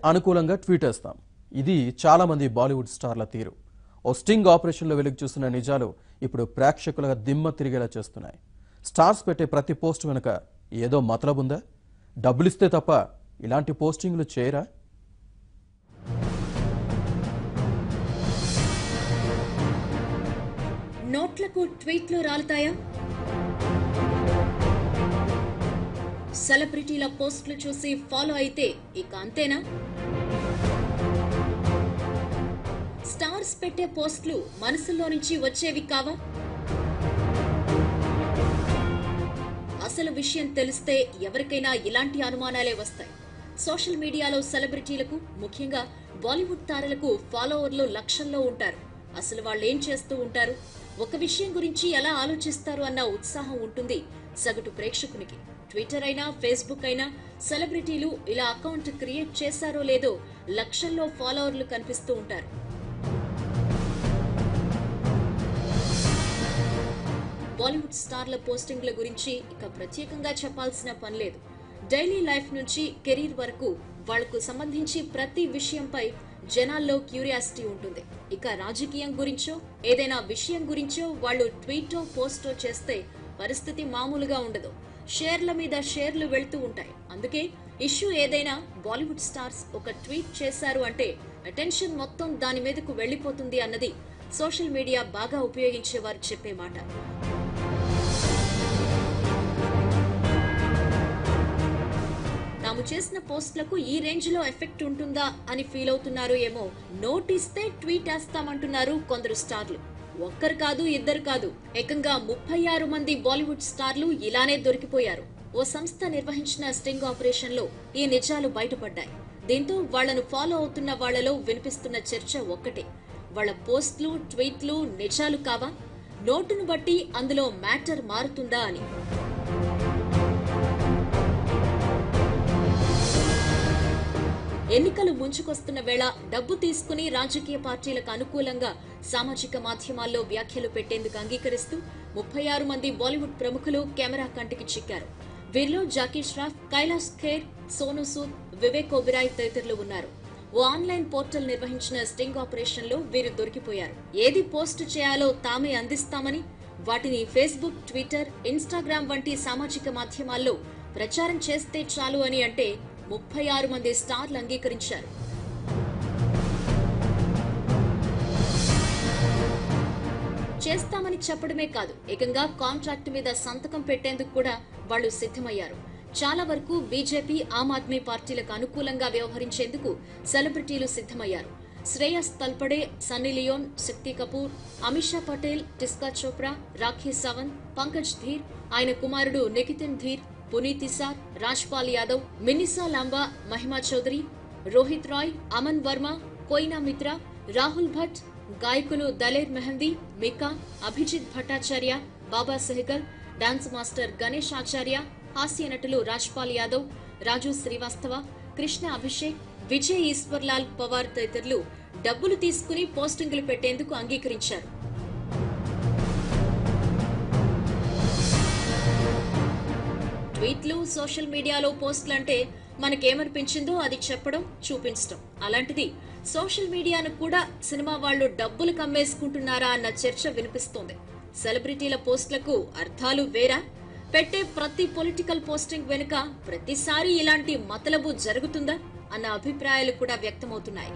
అనుకూలంగా ట్వీట్ వేస్తాం. ఇది చాలా మంది బాలీవుడ్ స్టార్ల తీరు. ఓ స్టింగ్ ఆపరేషన్లో వెలుగు చూసిన నిజాలు ఇప్పుడు ప్రేక్షకులుగా దిమ్మ తిరిగేలా చేస్తున్నాయి. స్టార్స్ పెట్టే ప్రతి పోస్ట్ వెనుక ఏదో మతలబుందా? డబ్బులిస్తే తప్ప ఇలాంటి పోస్టింగ్లు చేయరా? నోట్లకు ట్వీట్లు రాలుతాయా? సెలబ్రిటీల పోస్టులు చూసి ఫాలో అయితే ఇక అంతేనా? స్టార్స్ పెట్టే పోస్టులు మనసులో నుంచి వచ్చేవి కావా? అసలు విషయం తెలిస్తే ఎవరికైనా ఇలాంటి అనుమానాలే వస్తాయి. సోషల్ మీడియాలో సెలబ్రిటీలకు, ముఖ్యంగా బాలీవుడ్ తారలకు ఫాలోవర్లు లక్షల్లో ఉంటారు. అసలు వాళ్ళు ఏం చేస్తూ ఉంటారు, ఒక విషయం గురించి ఎలా ఆలోచిస్తారు అన్న ఉత్సాహం ఉంటుంది సగటు ప్రేక్షకునికి. ట్విట్టర్ అయినా, ఫేస్బుక్ అయినా సెలబ్రిటీలు ఇలా అకౌంట్ క్రియేట్ చేశారో లేదో లక్షల్లో ఫాలోవర్లు కనిపిస్తూ ఉంటారు. బాలీవుడ్ స్టార్ల పోస్టింగ్ల గురించి ఇక ప్రత్యేకంగా చెప్పాల్సిన పని లేదు. డైలీ లైఫ్ నుంచి కెరీర్ వరకు వాళ్లకు సంబంధించి ప్రతి విషయంపై జనాల్లో క్యూరియాసిటీ ఉంటుంది. ఇక రాజకీయం గురించో, ఏదైనా విషయం గురించో వాళ్ళు ట్వీటో పోస్టో చేస్తే పరిస్థితి మామూలుగా ఉండదు. షేర్ల మీద షేర్లు వెళ్తూ ఉంటాయి. అందుకే ఇష్యూ ఏదైనా బాలీవుడ్ స్టార్స్ ఒక ట్వీట్ చేశారు అంటే అటెన్షన్ మొత్తం దాని మీదకు వెళ్లిపోతుంది అన్నది సోషల్ మీడియా బాగా ఉపయోగించేవారు చెప్పే మాట. తాము చేసిన పోస్టులకు ఈ రేంజ్ లో ఎఫెక్ట్ ఉంటుందా అని ఫీల్ అవుతున్నారు ఏమో. నోటిస్తే ట్వీట్ వేస్తామంటున్నారు కొందరు స్టార్లు. ఒక్కరు కాదు, ఇద్దరు కాదు, ఏకంగా 36 మంది బాలీవుడ్ స్టార్లు ఇలానే దొరికిపోయారు. ఓ సంస్థ నిర్వహించిన స్టింగ్ ఆపరేషన్ లో ఈ నిజాలు బయటపడ్డాయి. దీంతో వాళ్లను ఫాలో అవుతున్న వాళ్లలో వినిపిస్తున్న చర్చ ఒక్కటే, వాళ్ల పోస్టులు, ట్వీట్లు నిజాలు కావా? నోటును బట్టి అందులో మ్యాటర్ మారుతుందా అని. ఎన్నికలు ముంచుకొస్తున్న వేళ డబ్బు తీసుకుని రాజకీయ పార్టీలకు అనుకూలంగా సామాజిక మాధ్యమాల్లో వ్యాఖ్యలు పెట్టేందుకు అంగీకరిస్తూ 36 మంది బాలీవుడ్ ప్రముఖులు కెమెరా కంటికి చిక్కారు. వీరిలో జాకీ ష్రాఫ్, కైలాష్ ఖేర్, సోనూ సూద్, వివేక్ ఒబెరాయ్ తదితరులు ఉన్నారు. ఓ ఆన్లైన్ పోర్టల్ నిర్వహించిన స్టింగ్ ఆపరేషన్ లో వీరు దొరికిపోయారు. ఏది పోస్ట్ చేయాలో తామే అందిస్తామని, వాటిని ఫేస్బుక్, ట్విట్టర్, ఇన్స్టాగ్రామ్ వంటి సామాజిక మాధ్యమాల్లో ప్రచారం చేస్తే చాలు అని అంటే 36 మంది స్టార్లు అంగీకరించారు. చేస్తామని చెప్పడమే కాదు, ఏకంగా కాంట్రాక్ట్ మీద సంతకం పెట్టేందుకు కూడా వాళ్లు సిద్ధమయ్యారు. చాలా వరకు బీజేపీ, ఆమ్ ఆద్మీ పార్టీలకు అనుకూలంగా వ్యవహరించేందుకు సెలబ్రిటీలు సిద్ధమయ్యారు. శ్రేయస్ తల్పడే, సన్నీ లియోన్, శక్తి కపూర్, అమిషా పటేల్, టిస్కా చోప్రా, రాఖీ సావంత్, పంకజ్ ధీర్, ఆయన కుమారుడు నిఖితిన్ ధీర్, పునీత్ ఇసార్, రాజ్పాల్ యాదవ్, మినిసా లాంబా, మహిమా చౌదరి, రోహిత్ రాయ్, అమన్ వర్మ, కోయినా మిత్రా, రాహుల్ భట్, గాయకులు దలేర్ మెహందీ, మికా, అభిజిత్ భట్టాచార్య, బాబా సెహగల్, డాన్స్ మాస్టర్ గణేష్ ఆచార్య, హాస్య నటులు రాజ్పాల్ యాదవ్, రాజు శ్రీవాస్తవ, కృష్ణ అభిషేక్, విజయ్ ఈశ్వర్లాల్ పవార్ తదితరులు డబ్బులు తీసుకుని పోస్టింగులు పెట్టేందుకు అంగీకరించారు. ట్వీట్లు, సోషల్ మీడియాలో పోస్టులంటే మనకేమనిపించిందో అది చెప్పడం, చూపించడం. అలాంటిది సోషల్ మీడియాను కూడా సినిమా వాళ్లు డబ్బులు కమ్మేసుకుంటున్నారా అన్న చర్చ వినిపిస్తోంది. సెలబ్రిటీల పోస్టులకు అర్థాలు వేరా? పెట్టే ప్రతి పొలిటికల్ పోస్టింగ్ వెనుక ప్రతిసారి ఇలాంటి మతలబు జరుగుతుందా అన్న అభిప్రాయాలు కూడా వ్యక్తమవుతున్నాయి.